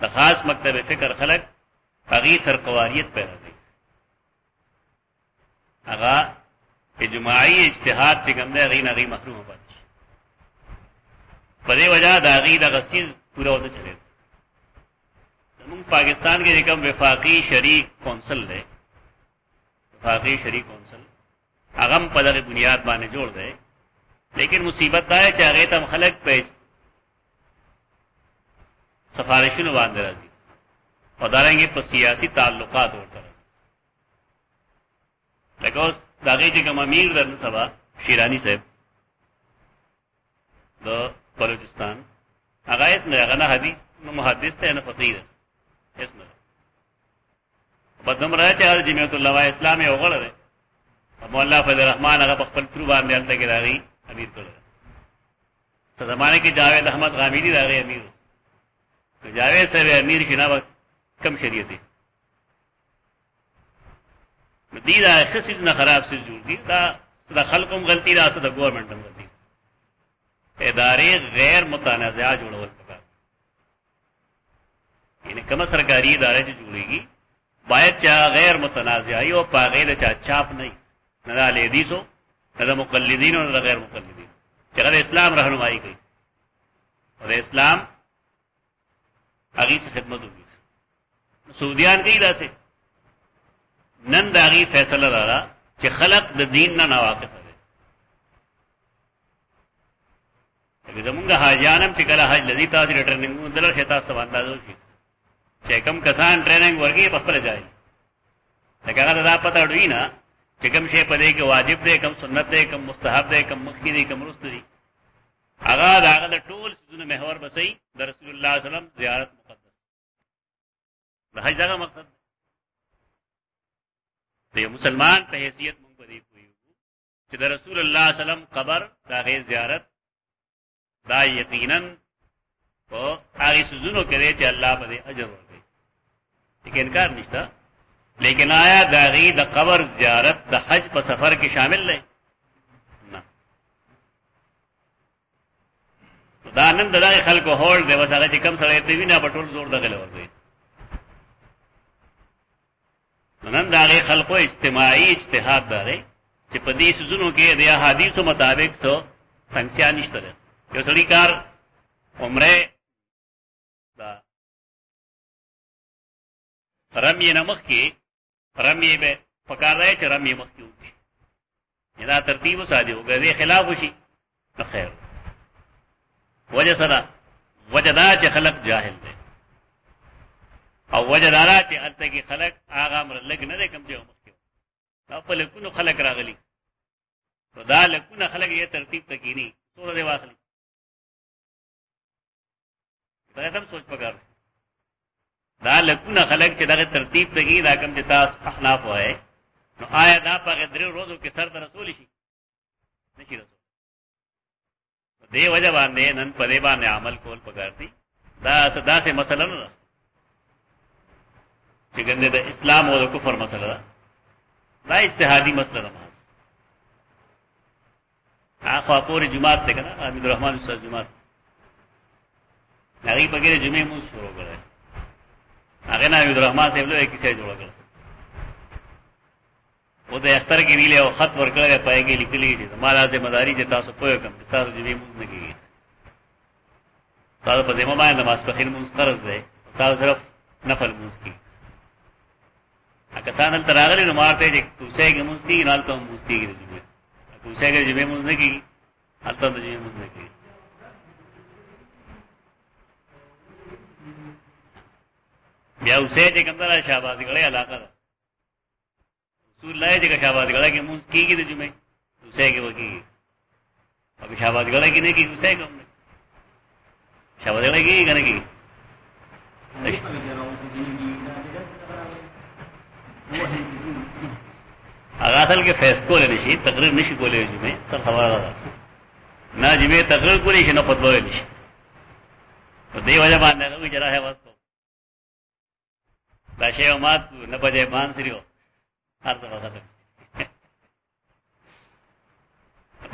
د خاص مکتب فکر خلق هغه فرقواریت پیدا کوي هغه اجماعي اجتهاد چې کوم دی هغه نه غي محروم پاتې په دې وجہ دا غي د غسیز پورا وته چلے زموږ پاکستان کې کوم وفاقي شریک کونسل دی وفاقي شریک کونسل هغه په دغه بنیاد باندې جوړ دی لیکن مصیبت دا ہے چې هغه ته خلک په سفارشونو باندې راځي او دارنګه په سیاسي تعلقات ورته لکه اوس داغه چې کوم امیر درن سبا شیرانی صاحب د بلوچستان هغه اسنه حدیث محدث ته نه فقيه اسمه بدم راځي چې جمعیت الله اسلام یو غړ دی مولا فضل الرحمن هغه په خپل تر باندې الته کې راغی امیر کړه څه زمانه کې جاوید احمد غامدی راغی امیر جاوید صاحب امیر شنو کم شریعت دی دې دا خصیز نه خراب سي جوړ دي دا خلقوم غلطی دا څه د ګورنمنټم غلطی ادارې غیر متنازعه جوړول پکار یعنی کومه سرکاري ادارې چې جوړيږي باید چا غیر متنازعه او پاغې د چا چاپ نه نه له دې سو نه مقلدین او غیر مقلدین چې غیر اسلام راهنمایي کوي او اسلام هغه څه خدمت وکړي سعودیان کوي داسې نن داغي فیصله را چې خلق د دین نه واقف دي زمونږ حاجانم چې کله حج لذي تاسو ټریننګ دلته شتا ستو اندازو شي چې کوم کسان ټریننګ ورګي په خپل ځای لکه هغه دا پته وړي نه چې کوم شی په دې کې واجب دی کوم سنت دی کوم مستحب دی کوم مخکې دی کوم رست دی هغه داغه د ټول سونه محور بسې د رسول الله صلی الله علیه وسلم زیارت مقدس د حج دا مقصد دی مسلمان په حیثیت مونږ پدې کوي چې د رسول الله صلی الله علیه وسلم قبر داغه زیارت دا یقینا او هغه سوزونو کوي چې الله په اجر ورکړي لیکن انکار نشته لیکن آیا داغي د قبر زیارت د حج په سفر کې شامل نه نه دا نن دغه خلکو هول دی وسره چې کم سره دی نه په ټول زور دغه ورغی نن داغه خلکو اجتماعي اجتهاد داري چې په دې سوزونو کې د احادیثو مطابق سو څنګه نشته یو سړی کار عمره دا رمی نمخ کې رمی به پکار راځي چې رمی مخ کې وي دا ترتیب ساده وګړي خلاف وشي نو خیر وجه سره وجدا چې خلق جاهل دي او وجدارا چې الته کې خلق هغه امر لګ نه دي کوم چې مخ کې دا په لکونو خلق راغلي دا لکونو خلق یې ترتیب تکینی څوره دی واخلي دا هم سوچ پکار دا لکونه خلق چې دغه ترتیب تګي دا کوم چې تاسو احناف وای نو آیا دا په درې ورځو کې سر ته رسول شي نشي رسول دې وجه باندې نن په دې باندې عمل کول پکار دي دا صدا سے مسله نه چې ګنده د اسلام او د کفر مسله ده دا اجتهادي مسله ده هغه پورې جمعه ته کنه امید الرحمن استاد جمعه هغه په کې جمعه مو شروع کړه هغه نه امید الرحمن صاحب له کیسه جوړ کړ و د اختر کې ویله او خط ورکړل پای کې لیکلي دي مالا ذمہ داری چې تاسو په کوم تاسو جمعه مو نه کیږي تاسو په ذمہ باندې نماز په خیر مو قرض ده تاسو صرف نفل مو کی کسان تر راغلي نو مارته چې توسه کې مو کی نه ته مو کیږي جمعه توسه کې جمعه مو نه کیږي حالته د جمعه مو نه کیږي بیا اوسه چې کومه شاباش غړې علاقه ده رسول الله چې شاباش غړې کې مونږ کیږي د جمعې اوسه کې وکیږي او شاباش غړې کې نه کیږي اوسه کوم شاباش غړې کې کنه کیږي هغه اصل کې فیس کول نشي تقریر نشي کولای جمعې څه خبره ده نه جمعې تقریر کولی شي نه خطبه نشي په دې وجه باندې هغه جره ہے واسطه دا شی مات نه بجې مان سریو هر څه وخت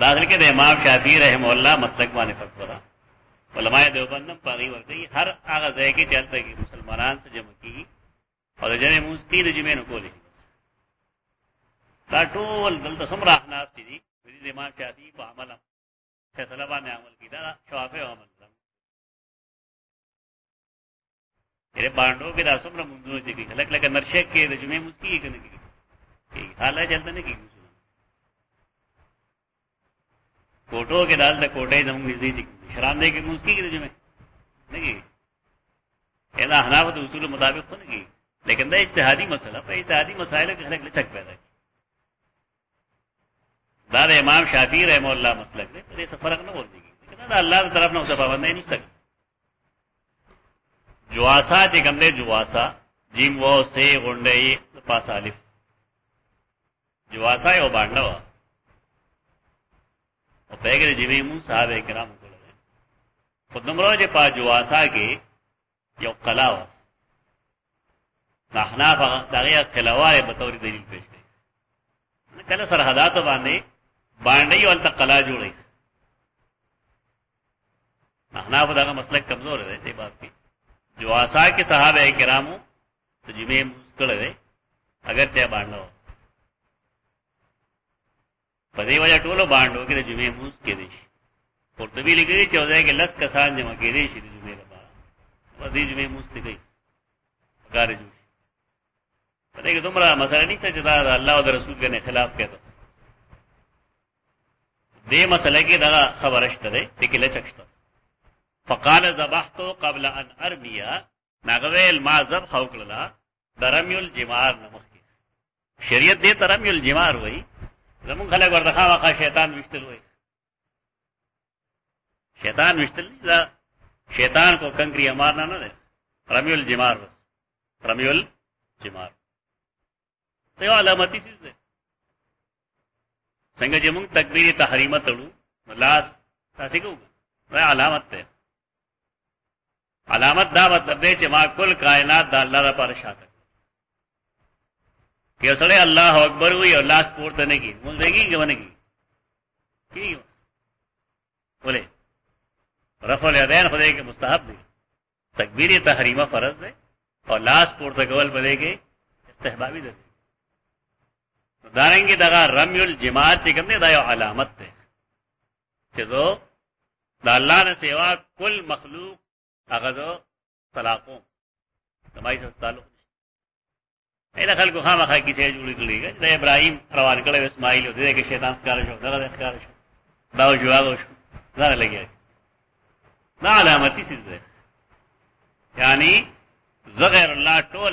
داخل کې د امام شافعي رحم الله مسلک باندې فتوا علماء دیوبند هم پاغي ورته هر هغه ځای کې چلته کې مسلمانان سره جمع کیږي او د جمع مستی د جمع نه کولې دا ټول دلته سمرا احناف دي د امام شافعي په عمل فیصله باندې عمل کیدا شافعي عمل یې باندې کې دا سمرا مونږ چې کې لکه نرشک کې د جمع مستی کې نه کیږي حاله چلته نه کیږي کوټو کې دال د کوټې زموږ دي شرام دې کې مسکی کې جمع نه کیږي دا احناف د اصول مطابق نه کیږي لیکن دا اجتهادي مسله په اجتهادي مسائل کې خلک لچک پیدا کوي دا د امام شافعي رحم الله مسلک دی دې څه فرق نه ورته کیږي دا الله تعالی طرف نه څه پابند نه نشته جواسا چې کوم دی جواسا جیم و سه غونډې پاس الف جواسا یو باندې و او پیغمبر جیوی مون صحابه کرام کوله خودمرو چې پا جواسا کې یو قلاو احناف دغه قلاوه به تور دلیل پیش کړي کله سرحدات باندې ولته قلا جوړي احناف دغه مسلک کمزور دی دې بات کې جواسا کې صحابه کرامو تجمه مسکله اگر چا باندې په دې وجه ټولو باندې کې د جمعې موږ کې دي قرطبي لیکي چې ځای کې لس کسان جمع کېدي شي د جمعې لپاره په دې جمعې موږ ته کوي کار جوړ په دې کې دومره مسله نشته چې دا الله او رسول کې خلاف کړي دې مسله کې دا خبره شته ده چې لچکشته فقال ذبحت قبل ان ارميا ناغویل ما ذبح وکړه درمي الجمار نمخ شریعت دې ترمي الجمار وایي زمون خلک ورته خامخا شیطان وشتل وای شیطان وشتل دا شیطان کو کنکری مارنا نه ده رمی الجمار بس رمی الجمار ته یو علامتي څه ده څنګه چې موږ تکبیر تحریمه تړو لاس تاسو کوو دا علامت ده علامت دا مطلب دی چې ما کل کائنات د الله لپاره شاته کہ سڑے اللہ اکبر ہوئی اور لاس پورته نه کی مونږ دیږي کې ونه کی بولے رفع الیدین خدای کې مستحب دی تکبیر تحریمه فرض ده اور لاس پورته کول بده کې استحبابي ده دارنګي دغه رمی الجماع چې کوم دی دا یو علامت ده چې زه د الله نه سیوا کل مخلوق هغه زه طلاقو دمای سره تعلق ایله خلکو خامخا کیسه جوړی کړي دا ابراهیم روان کړي اسماعیل او دغه شیطان ښکار شو دا ښکار شو دا جواب شو دا لګي دا علامتي څه ده یعنی زغیر الله ټول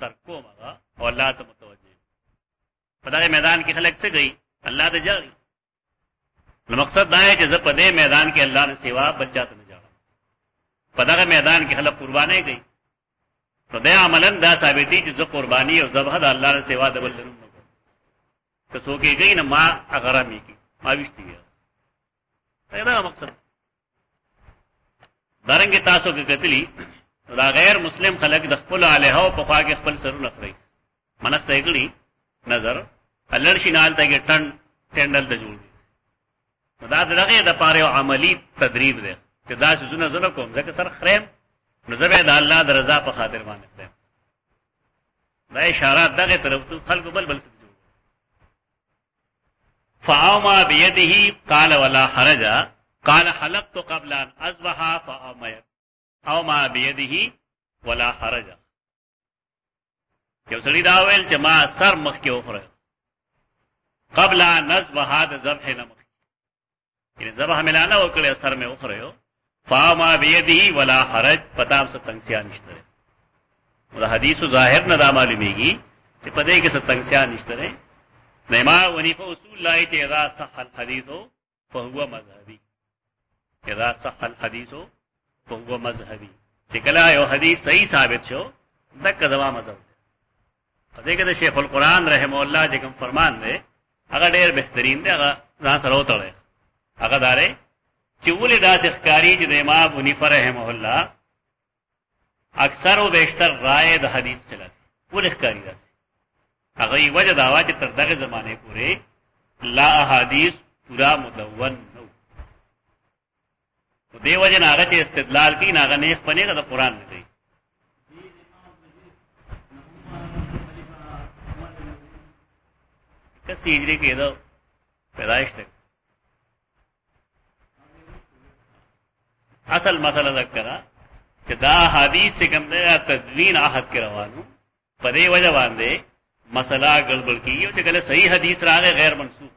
ترکو مغا او الله ته متوجه په دغه میدان کې خلک څه کوي الله ته جاړي نو مقصد دا دی چې زه په دې میدان کې الله نه سوا بل چاته نه جاړم په دغه میدان کې خلک قرباني کوي نو دا عملاً دا ثابتي چې زه قرباني او ذبح د الله نه سوا د بل نه کوم که څوک یې کوي نه ما اغرامي کی ما وشتي دا مقصد دارنګه تاسو کې کتلی دا غیر مسلم خلک د خپل علیه او په خوا کې خپل سرونه خړي منښت یې نظر الر شینال ته ټن ټندل ته جوړ دا دغه د پاره عملی تدریب ده چې دا څه زونه کوم ځکه سر خریم نو زبې د الله د رضا په خاطر باندې خریم دا اشارات دغه طرف ته خلق بل څه جوړ فاوما بيده قال ولا حرج قال حلقت قبل ان اصبح فاوما او ما بيده ولا حرج یو سړي دا ویل چې ما سر مخ کې وخره قبل ان اصبح د ذبح نه مخ یعنی ذبح ملانه وکړه سر مې وخره فاوما بيده ولا حرج پتام څه تنگسیا نشته دا حدیث ظاهر نه دا معلومیږي چې په دې کې څه تنگسیا نشته نه ما ونی په اصول الله چې اذا صح الحديث فهو مذهبي اذا صح الحديث فهو مذهبي چې کله یو حدیث صحیح ثابت شو دغه زما مذهب دی دغه د شیخ القرآن رحم الله چې کوم فرمان دی هغه ډېر بهترین دی هغه ځان سره وتړي هغه داري چې ولې دا ښکاری چې د امام حنیفه رحمه الله اکثر او بیشتر رائے د حدیث خلاف ولې ښکاری ده هغه یې وجه دا و چې تر دغه زمانه پورې لا احادیث پورا مدون نو دیو جن هغه چې استدلال کوي هغه نه خپنهګه د قران نه دی. کسي هجری کې دا پیدائش ده. اصل مسله ذکر چې دا حدیث څنګه د تدوین عهد کې روانو په دې وجه باندې مسله ګډوډ کیږي چې کله صحیح حدیث راغی غیر منسوخ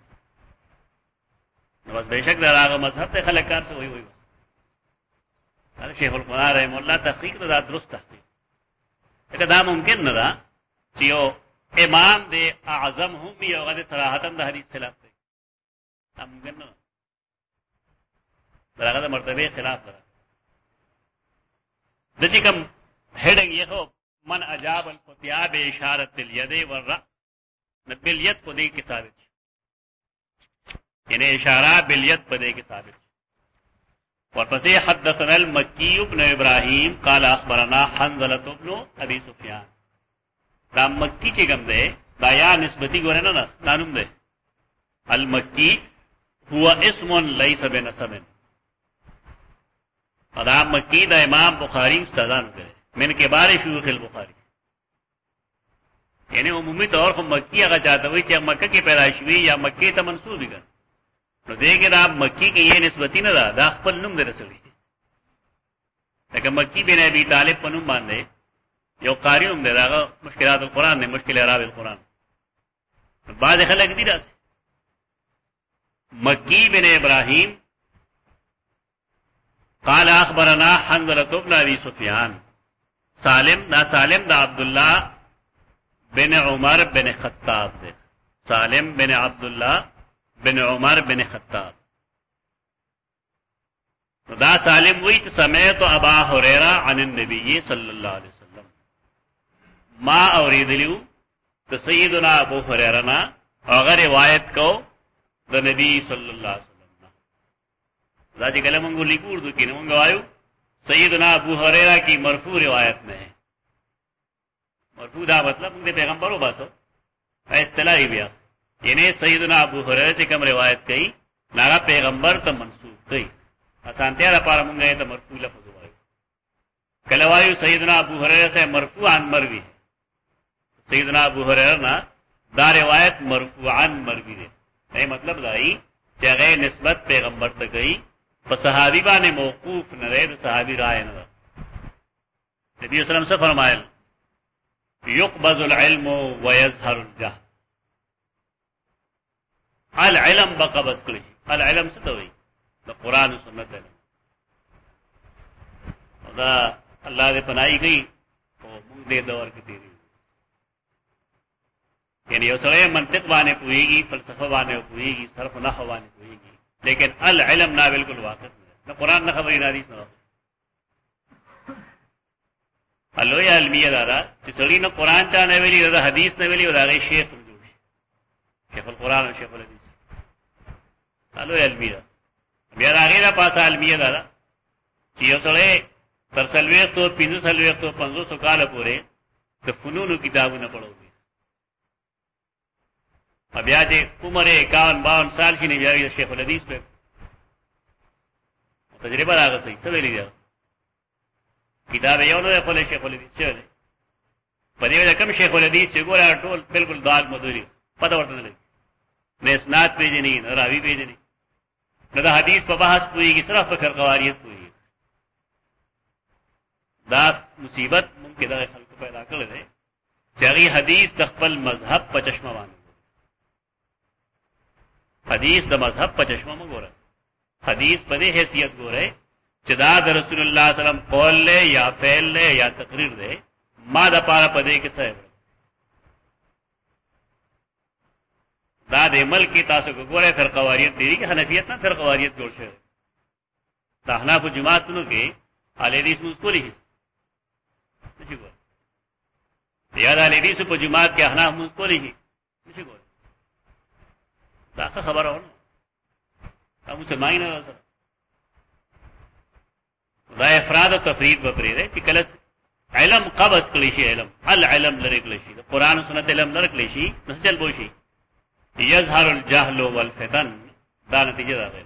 نو بس بهشک دا هغه مذهب ته خلک کار څه وي. هغه شیخ القرآن رحم الله تحقیق دا درست تحقیق. دا ممکن نه ده چې یو امام دې اعظم هم یو غد صراحتا د حدیث خلاف کوي. دا ممکن نه ده. دا مرتبه خلاف ده. د چې کوم هډنګ یو من اجاب الفتیا باشاره الید والراس بالید کو دې کې ثابت یعنی اشاره بالید په دې کې ثابت. ورپسې حدثنا المکی ابن ابراهیم قال اخبرنا حنظله ابن ابي سفيان. دا مکی چې کوم ده دا یا نسبتی ګورنه نه نانوم ده. المکی هو اسم ليس بنسب. دا مکی دا امام بخاری استادان کړي من کبار شيوخ البخاری. یعنی عمومی طور پر مکی هغه چاته وي چې مکه کې پیدا شوی یا مکی ته منسوب دي. نو دغه دا مکی کې یې نسبتی نه ده. دا خپل نوم دی رسول. لکه مکی بن ابي طالب په نوم باندې یو قاری هم دی. دا مشکلات القرآن دی، مشکل اعراب القرآن. بعض خلک دي راځي مکی بن ابراهیم قال اخبرنا حنظله بن ابي سفيان. سالم دا عبد الله بن عمر بن خطاب دی. سالم بن عبد الله بن عمر بن خطاب. دا سالم وی چې سمعت ابا هريره عن النبي صلى الله عليه وسلم. ما اوریدلیو ته سیدنا ابو هريره نا هغه روایت کو د نبی صلی الله علیه وسلم. دا چې کله مونږ لیکو اردو کې مونږ وایو سیدنا ابو هريره کی مرفوع روایت میں ہے. مرفوع دا مطلب موږ پیغمبرو باسو اصطلاحي بیا یعنی سیدنا ابو هريره چې کوم روایت کړي ناغه پیغمبر ته منسوب کړي. اسانتیا لپاره مونږ یې ته مرفوع لفظ وایو. کله وایو سیدنا ابو هريره سے مرفوعا مروي. سیدنا ابو هريره نا دا روایت مرفوعا مروي ده. نه مطلب دا ای چې هغه نسبت پیغمبر ته کوي په صحابي باندې موقوف نه ده. صحابي رائے نه ده. نبی صلی الله علیه وسلم فرمایل يقبض العلم ويظهر الجهل. العلم بقبض کړي. العلم څه ته وایي؟ د قران او سنت علم. دا الله دې پناهي کوي او موږ دې دور کې تیری. یعنی یو سره منطق باندې پوهیږي، فلسفه باندې پوهیږي، صرف نحو باندې پوهیږي، لیکن العلم نه بالکل واقف نه قران نه خبرې نه حدیث نه. الوی علمیه دارا چې سړی نه قران چا نه ویلي دا حدیث نه ویلي دا غي شیخ جوړ شي. شیخ القران او شیخ الحدیث. الوی علمیه بیا دا غیره پاسه علمیه دارا چې یو سړی تر سلويخ تو 500 تو 500 کال پورې د فنونو کتابونه پڑھوږي. بیا چې عمر 51-52 سال شي نه بیا شیخ الحدیث په تجربه راغی څه ویلي دا کتاب یو نه خپل شیخ الحدیث چره په دې وجه کوم شیخ الحدیث چې ګوره ټول بالکل دال مدوري پته ورته نه لګي. نه اسناد پیژني نه راوی پیژني نه دا حدیث په بحث پويږي صرف په قواریت پويږي. دا مصیبت ممکن دا خلق پیدا کړل دي چې هغه حدیث د خپل مذهب په چشمه باندې حدیث د مذهب په چشمه وګوره. حدیث په دې حیثیت ګوره چې دا د رسول الله صلی الله علیه وسلم قول له یا فعل له یا تقریر ده ما د پاره پدې کې څه دا د ملک تاسو ګوره فرقواریت دی کې حنفیت نه فرقواریت جوړ شوی. دا حناف جماعتونو کې اهل حدیث مسکولي نشي ګور. یا د اهل حدیث په جماعت کې حناف مسکولي نشي ګور. دا خبره ونه تاسو څه ماینه راځه. دا افراد او تفرید به پرې ده چې کله علم قبض کړي شي علم العلم لري کړي شي قرآن او سنت علم لري کړي شي نو چل بو شي یظهر الجهل والفتن دا نتیجه ده.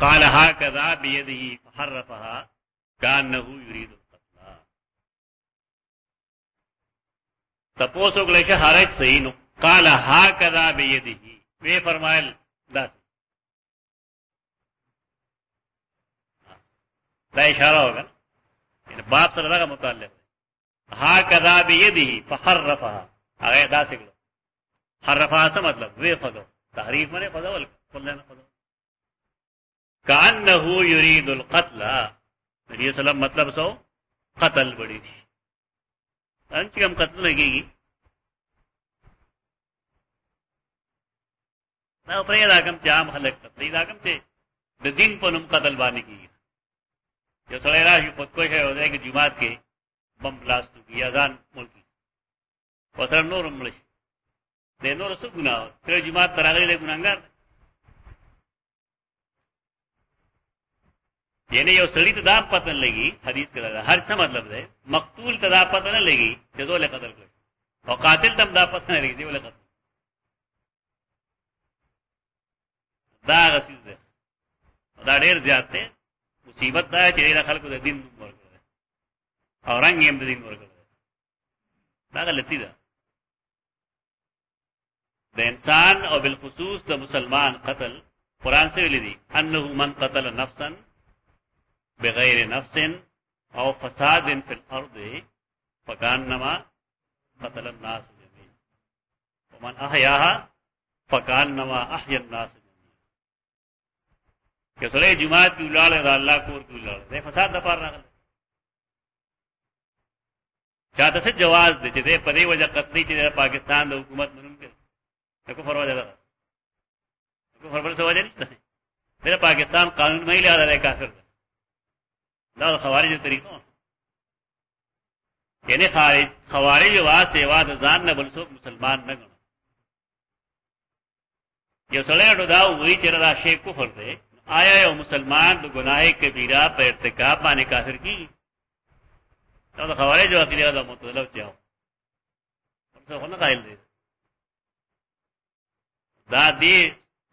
قال هكذا بيده فحرفها كانه يريد القتل تپوسو گلیش حرج صحیح نو قال هكذا بيده وی فرمایل داس دا اشاره ہوگا یعنی باب سره دا متعلق هكذا بيده فحرفها هغه داسې کړو حرفها څه مطلب وی فدو تحریف معنی فدو ولنه فدو کانه یرید القتل نبی صلی اللہ علیہ وسلم مطلب سو قتل بڑی تھی انچ ہم قتل لگے گی نہ پرې دا کوم چې عام خلک قتل دا کوم چې د دین په نوم قتل باندې کیږي یو سړی راشي خودکش او دغه جماعت کې بم بلاست کی اذان ملکی وسره نور مړ شي د نور څه ګناه سره جماعت تراغلي له ګناګار یعنی یو سړی ته دا پته لګي حدیث کې دا هر څه مطلب ده مقتول ته دا پته نه لګي چې زول قتل کړ او قاتل ته دا پته نه لګي چې ول قتل دا غسیز ده دا ډیر زیات ده مصیبت دا چې خلکو د دین ورکړي او رنګ یې د دین ورکړي دا غلطی ده د انسان او بالخصوص د مسلمان قتل قران سے ویلي دي انه من قتل نفسا بغیر نفس او فساد فی الارض فکانما قتل الناس جميعا ومن احیاها فکانما احیا الناس جميعا کہ سورہ جمعات کی اولاد ہے اللہ کور کی اولاد ہے فساد د پار راغله چاته سے جواز دي چې په دې وجه قتلی چې پاکستان د حکومت منون کې کفر وجه ده کفر پر څه وجه نشته دغه پاکستان قانون نه لري دا کافر دا خوارج طریقو یعنی خوارج وا سیوا د ځان نه بل څوک مسلمان نه ګڼي یو سړی دا وایي چې دا شی کفر دی آیا یو مسلمان د ګناه کبیره په ارتکاب باندې کافر کیږي دا خوارج او عقیده دا مطلب چاو څه نه قائل دي دا دی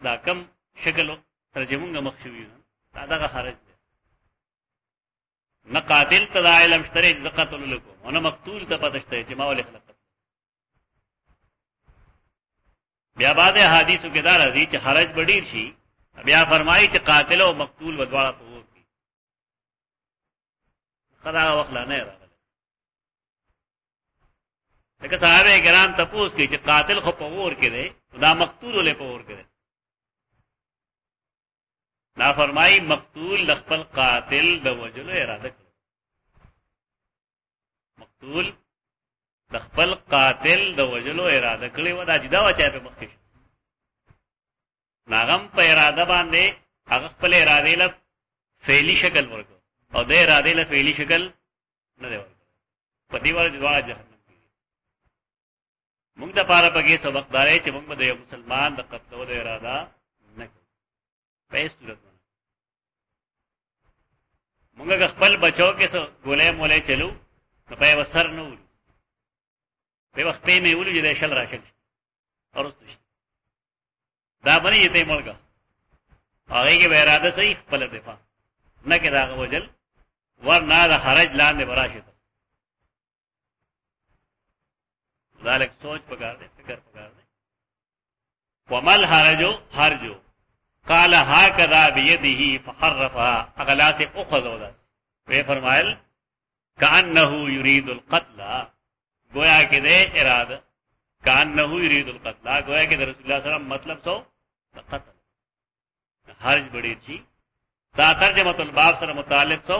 دا کم شکل ترجمه مخشوی دا خارج نہ قاتل تدا علم اشتري قتل لكم وانا مقتول ته پتشته چې ما ولې خلق بیا بعد حدیثو کې دا راځي چې حرج بډیر شي بیا فرمایي چې قاتل او مقتول ودواړه په اور کې خدا وخلا نه راغله لکه صحابه کرام تپوس کې چې قاتل خو په اور کې دی دا مقتول له په اور کې دی نا فرمائی مقتول لخپل قاتل د وجلو اراده کړ مقتول لخپل قاتل د وجلو اراده کړی و دا جدا و چا په مخکې ناغم په اراده باندې هغه خپل اراده له فعلی شکل ورکړ او د اراده له فعلی شکل نه دی ورکړ په دې وړ دوا جهنم کې موږ د پاره پکې سبق دارې چې موږ د یو مسلمان د قتل او د اراده نه کوو په صورت مونږ خپل بچو کې څو ګولې مولې چلو نو په وسر نه ول په وخت په مې ول چې د شل راشل اورستش دا باندې ته ملګا هغه کې به اراده صحیح خپل دفاع نه کې دا وجل ورنه د حرج لاندې براشه ذالک سوچ پکار دے فکر پکار دے ومل حرجو قال هكذا بيده فحرفها اغلا سے اخذ ہودا وہ فرمائل کانه يريد القتل گویا کہ دے ارادہ کانه يريد القتل گویا کہ رسول اللہ صلی اللہ علیہ وسلم مطلب سو قتل حرج بڑی تھی دا ترجمۃ الباب سے متعلق سو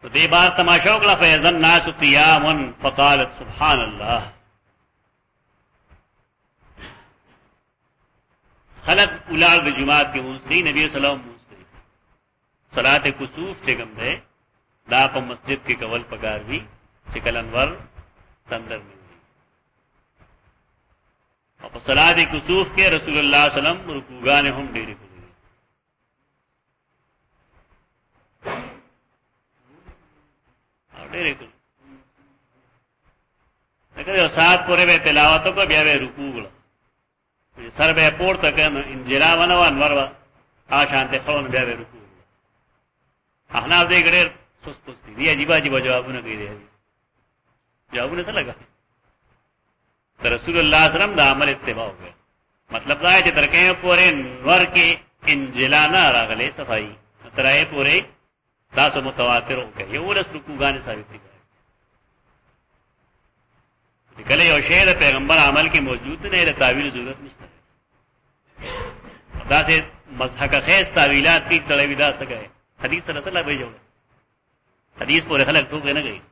تو دې بار تماشا وکړه فیض الناس قیام فقالت سبحان الله. خلق اولاد د جماعت کې مونږ کوي، نبی صلی الله علیه وسلم مونږ کوي. صلات کسوف چې کوم دی دا په مسجد کې کول پکار وی چې کله انور تندر نه وي. او په صلات کسوف کې رسول الله صلی الله علیه وسلم رکوعګانې هم ډېرې کړې. ډېرې کړې. لکه یو ساعت پورې به تلاوت وکړه بیا به رکوع وکړه. سر به پورته کړه انجلا ونه انور وا شانته خلون بیا به رکوع وکړه. احناف دې ګډېر سست دي عجیب عجیب جوابونه کوي دي. جوابونه څه لگا رسول الله صلی الله علیه وسلم دا عمل اتباع وکړ. مطلب دا چې ترکه پورې نور کې انجلا نه راغلي صفائی ترای پورې تاسو متواتر وکړي. یو ورس رکوعګانې ثابت دي. کله یو شی د پیغمبر عمل کې موجود نه د تعویل ضرورت نشته. دا چې مذهب خیز تعویلات کی تړوي ودا سګي حدیث سره سره به جوړ حدیث پورې خلک ټوکې نه کوي.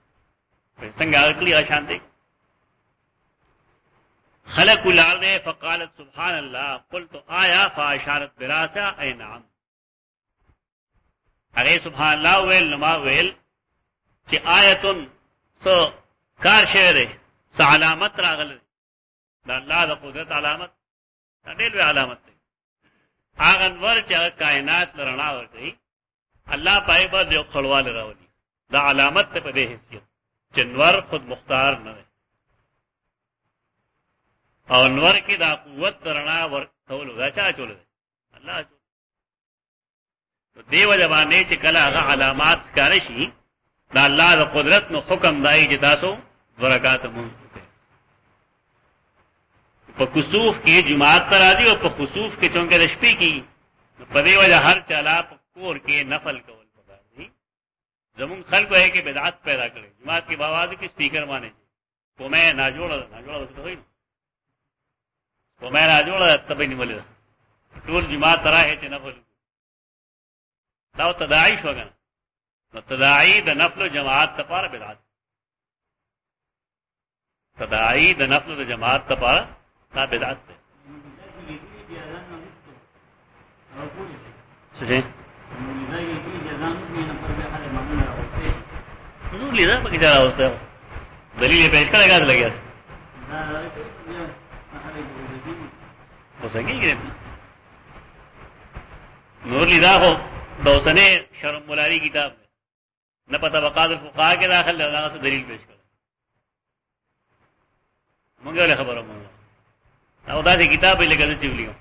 څنګه عقلی آشان دي خلق الارض فقالت سبحان الله قلت آیا فاشارت براسا اي نعم. هغه سبحان الله ویل نما ویل چې آیتن سو کار شوی دی س علامت راغله دا الله د قدرت علامت دا ډېر علامت دی. هغه انور چې کائنات لرنا ورته الله پای باندې یو خړوال راولي دا علامت ته په دې حیثیت چې انور خود مختار نه دی او انور کې دا قوت درنا ورته ولغا چا چول دی الله چول. دیو جوانه چې کله هغه علامات ښکار شي دا الله د قدرت نو حکم دای چې تاسو برکات مونږ په کسوف کې جماعت تر راځي او په خسوف کې چونکه د شپې کې په دې وجه هر چلا په کور کې نفل کول پکار دي. زمون خلکو یې کې بدعت پیدا کړي جماعت کې باواز کې سپیکر باندې کومه نه جوړه وسته وي کومه نه جوړه تبې نیولې ټول جماعت تراه چې نفل دا تداعی شو کنه. نو تداعی د نفل جماعت لپاره بدعت. تداعی د نفل د جماعت لپاره دا بدعت ده. څه نو لیدا پکې ځای اوسه دلیل پیش کړه غاړه لګیا اوسه کېږي نور لیدا هو دوسنه شرم مولاری کتاب نه پتا وقاد الفقهاء کې داخل هغه څه دلیل پیش کړه مونږ له خبره مونږ او دا دې کتاب یې لګل چې ولیکم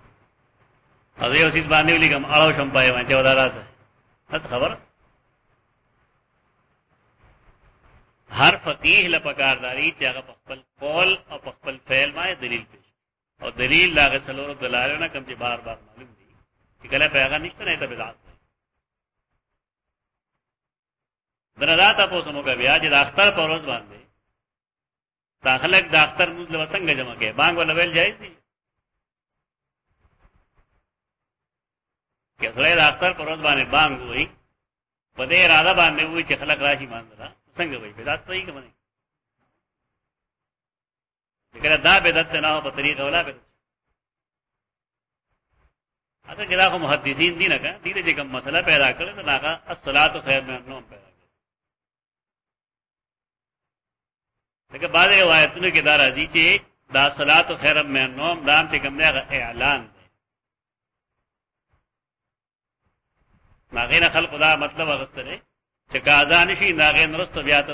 او یو څه باندې ولیکم اړو شم پای باندې ودا راځه بس خبر هر فقيه له پکارداري چې هغه په خپل قول او په خپل فعل باندې دلیل پیش او دلیل لاغه سلور دلایلونه کوم چې بار بار معلوم دي چې کله پیغام نشته نه ته بدعت دردا تاسو موږ بیا چې د اختر په ورځ باندې داخلك د اختر موږ له څنګه جمع کې بانګ ولا ویل جایز دي کې سره د اختر په ورځ باندې بانګ وای په دې اراده باندې وای چې خلک راشي مانځه څنګه وای بدعت صحیح کوي کله دا بدعت نه په طریقه ولا بدعت اته کله کوم محدثین دي نه کا دې چې کوم مسله پیدا کړل نو هغه الصلاه خیر من النوم پیدا لکه بعض روایتونو کې دا راځي چې دا صلات خیر من النوم دام چې کوم نه اعلان دی ماغه خلق دا مطلب غستره چې کاذان شي ناغه نرست بیا ته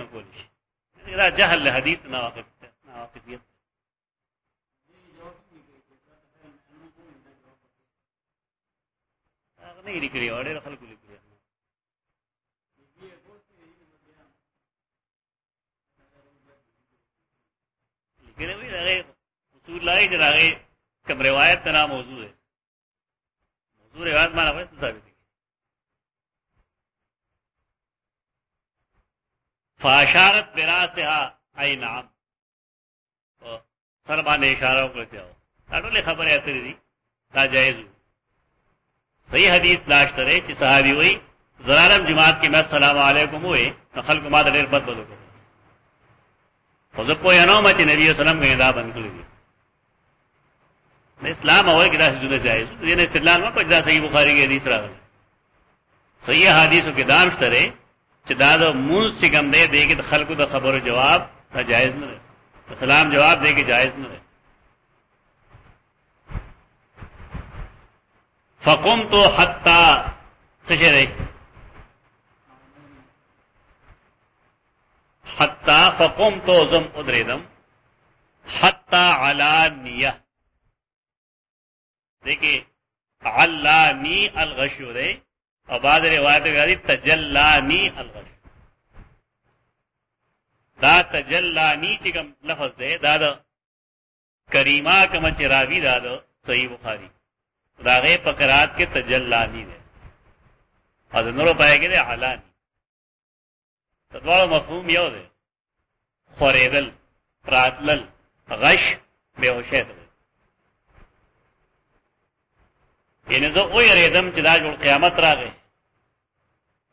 نه کولی شي دا جهل له حدیث نه واقفیت هغه نه لري اورې خلق لري کله وی راغی اصول لای چې راغی کوم روایت ته موضوع ہے موضوع روایت معنا وایي ثابت دي فاشارت براسها ای نعم سر باندې اشاره وکړه دا ټول خبره اترې دي دا جایز صحیح حدیث داشتره چې صحابي وي زرارم جماعت کې مې السلام علیکم وې نو خلکو ما ډېر بد بد وکړ خو زه پوه نه وم چې نبی اسلام غي دا بند کړی دی اسلام اول کې دا څه جایز دي نه استدلال ما په دا صحیح بخاری کې حدیث راغلی صحیح حدیثو کې دام شته چې دا د مونږ څنګه دې دې کې خلکو د خبرو جواب دا جایز نه دی سلام جواب دې کې جایز نه دی فقمت حتى سجدي حتى فقمت زم ادریدم حتى علانیه دیکھیں علانی الغشو دے اور بعض روایت میں تجلانی الغشو دا تجلانی چکم لفظ دے دا دا کریمہ کم چراوی دا دا صحیح بخاری دا غیر پکرات کے تجلانی دے اور نورو پائے گے دے علانی تدوارو مفہوم یو دے خوریدل راتلل غش بے ہوشیت دے یعنی زه او یریدم چې دا جوړ قیامت راغی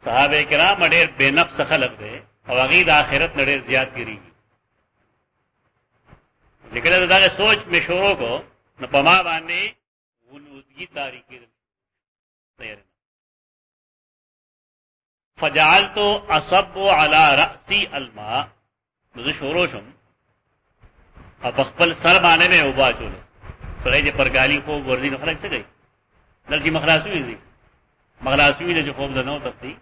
صحابه کرام ډېر بے نفس خلق دي او هغه د آخرت ډېر زیات کیږي لیکن دا سوچ می شروع کو نو په ما باندې ولودگی تاریخي تیار فجعلت اصب على راسي الماء زه شروع شم په خپل سر باندې مې وبا چول سره دې پرګالی خو ورځي نو خلک څه کوي لږی مخلاصوي دي مخلاصوي دي چې خوب ده نو تختی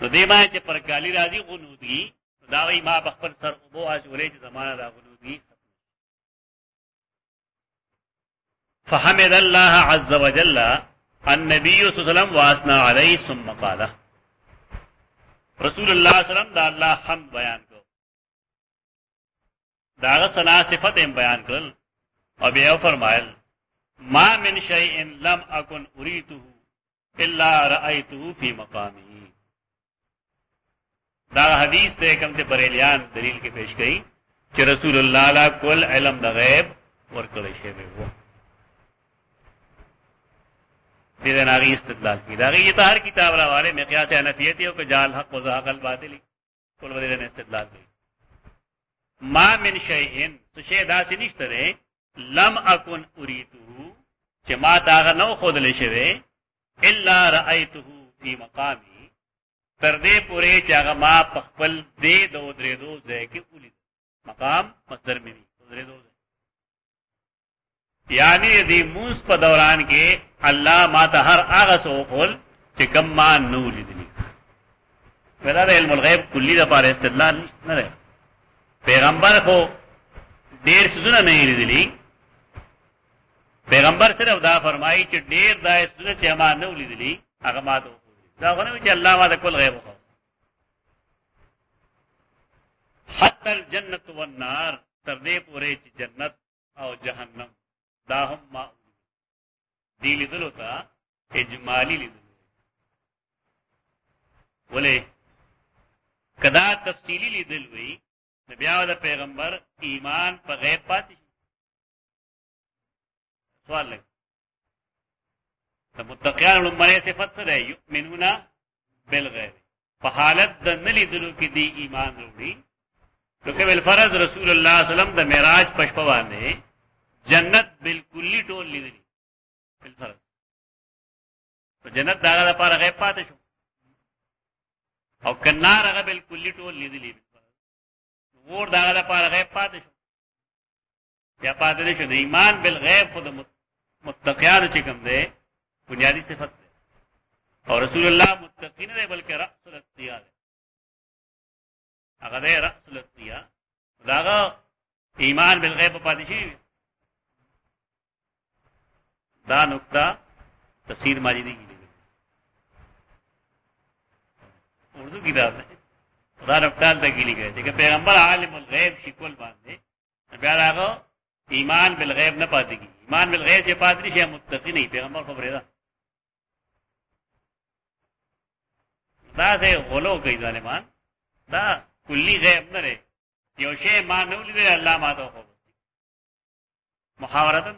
نو دې ما چې پرګالی راځي غنودي دا وی ما بخپل سر وبو اجولې چې زمانہ دا غنودي فحمد الله عز وجل النبي صلی الله علیه وسلم واسنا علیه ثم قال رسول الله صلی الله علیه وسلم دا الله حمد بیان کو دا ثنا صفت بیان کړل او بیا فرمایل ما من شيء لم اكن اريده الا رايته في مقامه دا حدیث ته کوم ته بریلیان دلیل کې پیش کړي چې رسول الله لا کول علم د غیب ورکړی شوی وو دې نه غي استدلال کی دا غي ته هر کتاب راواله مقیاس حنفیت او کجال حق و زهق الباطل کول ولې نه استدلال کوي ما من شيء څه دا څه نشته لم اكن اريده چې ما دا نو خودل شوی الا رايته في مقامي تر دې پورې چې هغه ما په خپل دې دو درې دو ځای کې ولید مقام مصدر مې درې دو یعنی دې موس په دوران کې الله ما ته هر هغه څه خپل چې کم ما نو لیدلی ولا علم الغیب کلی د پاره استدلال نه ده پیغمبر خو ډیر څه نه لیدلی پیغمبر صرف دا فرمایي چې ډیر دا څه چې ما نو لیدلی هغه ما ته دا غواړم چې الله ما د کل غیب خو حتی الجنت والنار تر دې پورې چې جنت او جهنم دا هم ما دی لیدلو تا اجمالی لیدلو ولې کدا تفصیلی لیدل وی نبی او د پیغمبر ایمان په غیب پاتې سوال لګ متقیان لمړی صفت څه دی یؤمنون بالغیب په حالت د نلی دلو کې دی ایمان وروړي لکه بل فرض رسول الله صلی الله علیه وسلم د معراج پښپ باندې جنت بالکلی ټول لیدلی بل فرض په جنت داغه لپاره غیب پاتې شو او کنار هغه بالکلی ټول لیدلی ور داغه لپاره غیب پاتې شو یا پاتې شو د ایمان بالغیب خود متقیان چې کوم دی بنیادی صفت ہے اور رسول اللہ متقی نہیں بلکہ رأس الاتقیاء ہے اگر ہے رأس الاتقیاء داغا ایمان بالغیب پادشی دا نقطہ تفسیر ماجدی کی لئے اردو کتاب ہے دا نقطہ تک کی لئے کہ پیغمبر عالم الغیب شکل باندھے بیار آگا ایمان بالغیب نہ پاتی کی ایمان بالغیب چے پادری شے متقی نہیں پیغمبر خبر دا دا سے غلو کوي ظالمان دا کلی غیب نه لري یو شی ما نه ولید الله ما ته خو محاورتن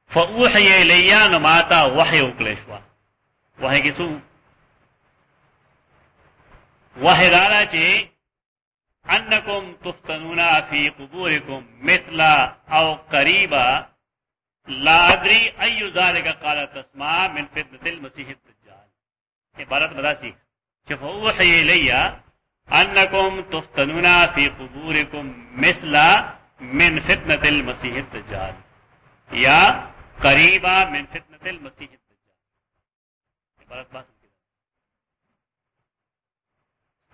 فأوحي إلي نو ماتا وحي وکلشوا وحي کسو وحي دارا چه انکم تفتنون فی قبورکم مثل او قریبا لا ادری ای ذالک قال تسمع من فتنة المسیح الدجال. عبارت بدا سیکھ فأوحي إلي انکم تفتنون فی قبورکم مثل من فتنة المسیح الدجال یا قریبا من فتنة المسیح الدجال. عبارت بدا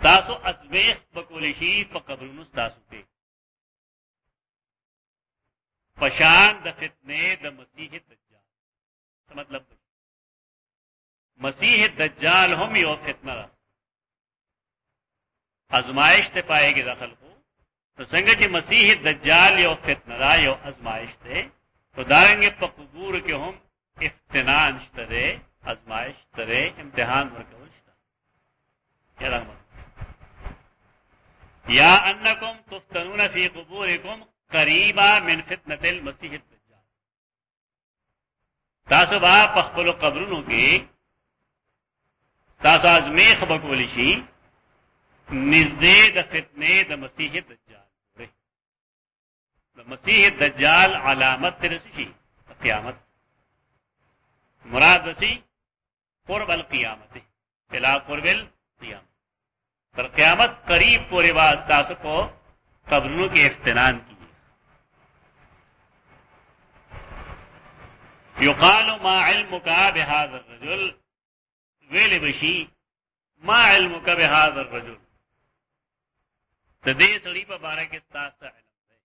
تاسو ازمیخ بکولشی پا قبرونو تاسو تے پشان د فتنے د مسیح الدجال. مطلب مسیح الدجال هم یو فتنہ دا ازمائش تے پائے گی دخل کو تو سنگا چی مسیح الدجال یو فتنہ دا یو ازمائش تے تو دارنگے پا قبور کے ہم افتنان شترے ازمائش ترے امتحان مرکول شتا. یا رحمت یا انکم تفتنون فی قبورکم قریبا من فتنة المسیح الدجال. تاسو با پخپلو قبرونو کی تاسو ازمیخ بکولشی نزدے د فتنے د مسیح الدجال. د مسیح الدجال علامت ترسشی قیامت مراد بسی قرب القیامت بلا قرب القیامت پر قیامت قریب پورے واسطہ کو قبروں کے افتنان کی. یقال ما علمک بهذا الرجل ویل بشی ما علمک بهذا الرجل تدې سړي په باره کې ستاسو علم دی.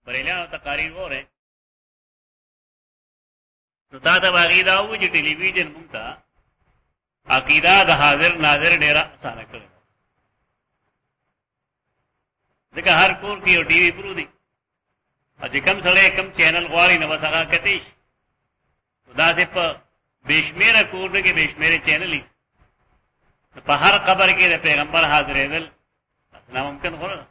بریلیانو تقاریر ہو رہے تو تا ته عقیده او چې ټلي ویژن مونږ ته عقیده د حاضر ناظر ډیره اسانه کړو. ځکه هر کور کې یو ټي وي پرو دی او چې کم سړی کم چینل غواړي نو بس هغه کتیش دا سه په بشمیره کور کې بشمیره چینل دي په هر قبر کې د پیغمبر حاضرېدل ناممکن خو نه.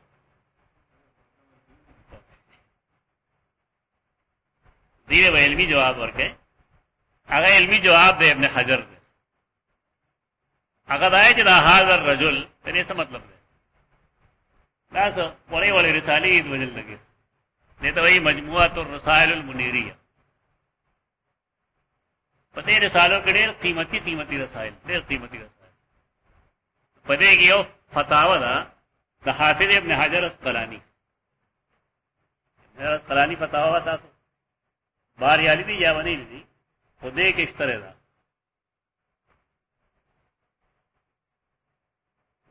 دیوه به علمی جواب ورکړي. هغه علمی جواب دی ابن حجر دی. هغه دای چې دا حاضر رجل دې څه مطلب دی؟ دا څه وړي وړي رسالې د وجل لګي دې ته وایي مجموعه الرسائل المنیریه. پدې رسالو کې ډېر قیمتي رسائل ډېر قیمتي رسائل پدې کې یو فتاوا ده د حافظ ابن حجر اسقلانی. اسقلانی فتاوا تاسو بار یالي دي یا ونی دي خدای کې اشتره ده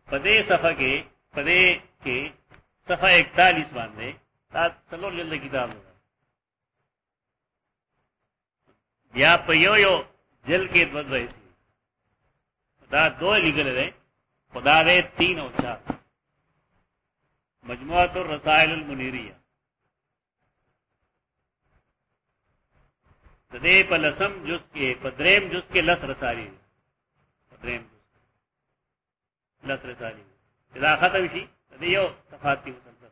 پدې صفحه کې صفحه 41 باندې تاسو څلور جلد کتاب ده یا په یو جلد کې دوه ځای دا دوه لیکل دي خدا دې 3 او 4 مجموعه الرسائل المنیریه دې په لسم جز کې په دریم جز کې لس رسالې په دریم جز لس رسالې دا ختم شي دې یو صفات کې مسلسل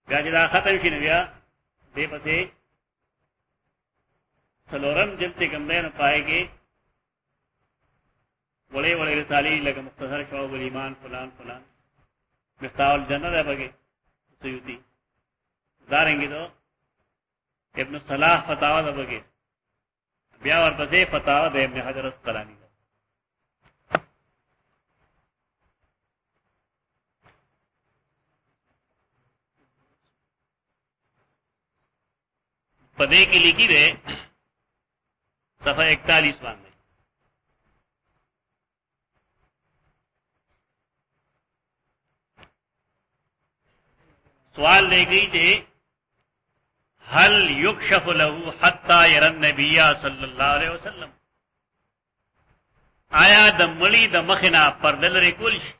بیا چې دا ختم شي نو بیا دې پسې سلورم جلد کې کوم نه پائے وړې وړې رسالې لکه مختصر شعب الایمان فلان مفتاح الجنت ہے بگے سیوطی داریں گے تو ابن صلاح فتاوا دا بگے بیا اور پسے فتاوا دے ابن حجر اسقلانی دا پدے کی لکھی دے صفحہ 41 باندھے سوال لے گئی تھے هل يكشف له حتى يرى النبي صلی اللہ علیہ وسلم آیا د مړي د مخنا پردل لري کول شي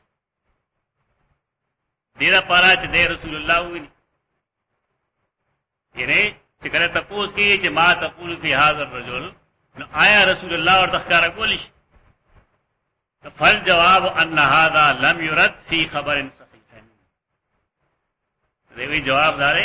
ډیره پارا چې د رسول الله ویني یعنی چې کله تاسو کې چې ما تقول فی هذا الرجل نو آیا رسول الله ورته ښکارا کول شي فالجواب ان هذا لم يرد في خبر صحيح دیوی جواب دارے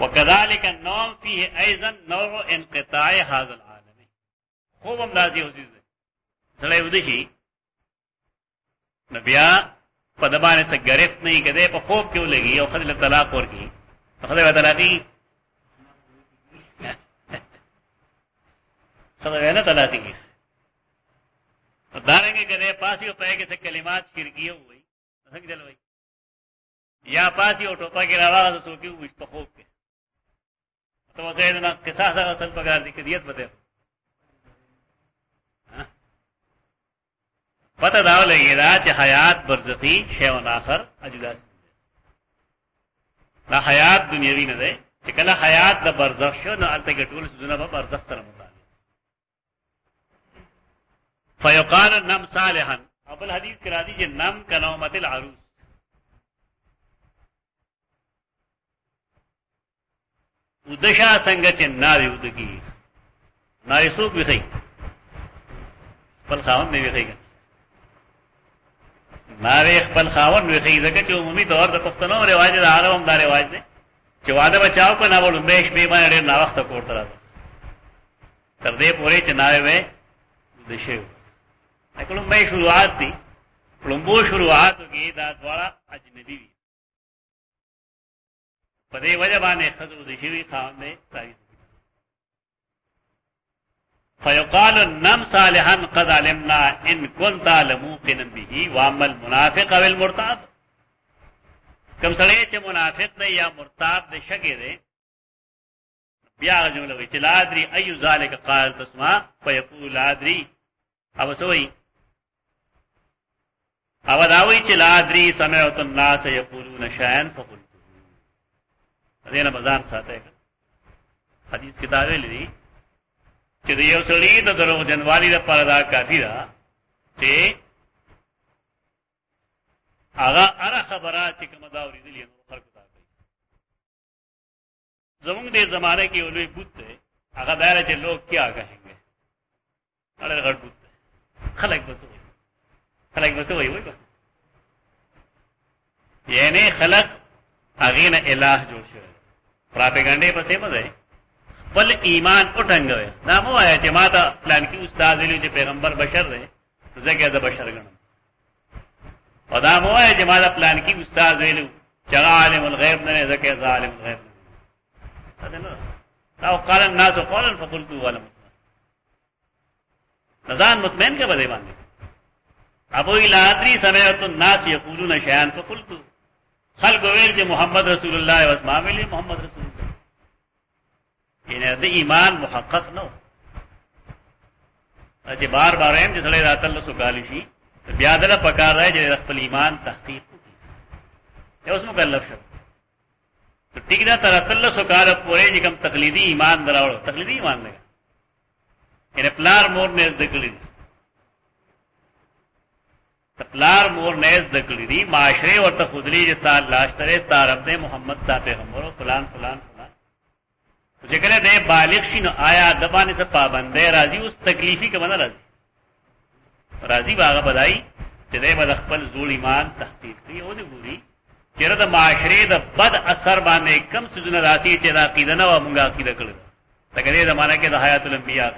وكذلك النوم فيه ايضا نوع انقطاع هذا العالم. خوب هم داسي او چیز سړی ودشي نبیا په دبانې څه گرفت نه کده په خوب کې ولګي او خدای طلاق ورکي خدای طلاقي خدای نه طلاقي دارنګه کده پاسي او پای کې څه کلمات شیر کیو وي څنګه چلوي یا پاسي او ټوپا کې راوغه سوکي وي په خوب کې تو سیدنا قصاص اصل پکار دي کدیت بته پتہ دا لګی دا چې حیات برزخی شی او اخر اجدا دا حیات دنیوي نه ده چې کله حیات د برزخ شو نو الته ګټول سونه په برزخ سره متعلق فیقال نم صالحا ابل حدیث کرا دی چې نم کنومت العروس ودشا څنګه چې ناوی ودکی ناری سوق وی خپل خاوند نه وی ناری خپل خاوند وی ځکه چې عمومي طور د پښتنو رواج د عربم دا رواج دی چې واده بچاو کو نه وړو مېش به باندې نه وخت کوړه راځي تر دې پورې چې ناوی وې د شی اکلم به شروعات دي لومبو شروعات کې دا دواړه اجنبي دي په دې وجه باندې خزو د شی خاوند نه تعریف فيقال نم صالحا قد علمنا ان كنت لموقنا به واما المنافق او المرتاب کوم سړی چې منافق دی یا مرتاب دی شګی دی بیا جمله وی چې لا ادري اي ذلك قال تسمع فيقول لا ادري او سوي او داوی چې لا ادري سمعت الناس يقولون شيئا فقلت دینه بزان ساته حدیث کتابه لري چې د یو سړي د درو جنوالي لپاره دا کافی ده چې هغه اره خبره چې کوم دا ورېدلې نو خلکو ته کوي. زمونږ د زمانه کې ولوي بوت ده هغه دایره چې لوگ کیا کہیں اړه غړ بوت خلک بس وایي وایي یعنی خلق هغه نه الہ جوړ شوی پراپګاندا په څه مده بل ایمان اٹھنگوے دا مو آیا چې ما ته پلان کې استاد ویلو چې پیغمبر بشر دی زګه د بشر ګڼم او دا مو آیا چې ما ته پلان کې استاد ویلو چې عالم الغیب نه زګه عالم الغیب نه او قال الناس قولا فقلت ولم نزان مطمئن کے بدے باندې ابو الادری سمعت الناس یقولون شیئا فقلت خلق ویل چې محمد رسول الله او اسماء ویل محمد رسول الله یعنی د ایمان محقق نو چې بار بار هم چې سړی رات الله سوګالی شي بیا دله پکار راځي چې خپل ایمان تحقیق وکړي یو اسمه کلف شو تو ٹھیک ده تر الله سوګاله پورې چې کوم تقلیدی ایمان دراوړو تقلیدی ایمان نه یعنی پلار مور نه ذکرې پلار مور نه ذکرې دي معاشره ورته خودلی چې ستاسو لاشتره ستاره رب محمد ستاسو پیغمبر فلان فلان چې کله دې بالغ شینو آیا د باندې څه پابندې راځي اوس تکلیفي کومه راځي باغه بدای چې دې مد خپل زول ایمان تحقیق کوي او دې ګوري چې د معاشره د بد اثر باندې کم سيزونه راځي چې د عقیده نه و مونږه عقیده کړل تګ دې زمانہ کې د حیات الانبیاء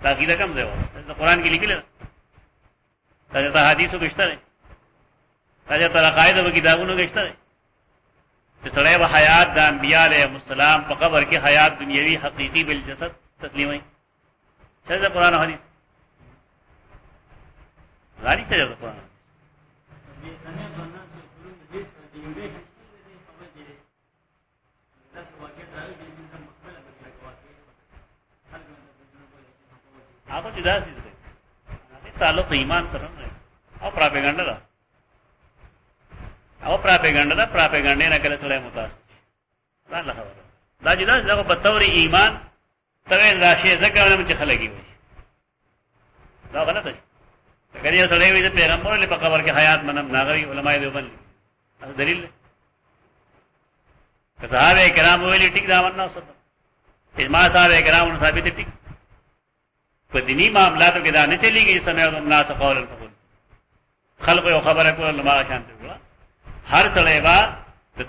عقیده کم دی د قران کې لیکل دا حدیثو کېشته دا ته عقاید او کتابونو کېشته چې سړی به حیات د انبیاء علیهم السلام په قبر کې حیات دنیوي حقيقي بالجسد تسلیمي څه د قران حدیث غالي څه د قران هغه چې دا څه دی تعلق ایمان سره او پراپګاندا ده او پراپګاندا نه کله سره متاثر دا له خبره دا جدا دغه په تور ایمان توین راشي ځکه چې خلګي وي دا غلط دی اگر یو سره وي د پیغمبر له په قبر کې حیات منم ناغوي علماء دیوبند دا دلیل دی صحابه کرام ویلي ټیک دا ونه اوسه اجماع صاحب کرام ثابت ټیک په دینی معاملاتو کې دا نه چلیږي چې سمع الناس قول الفقول خلق یو خبره کول ما شانته وړه هر څړې با د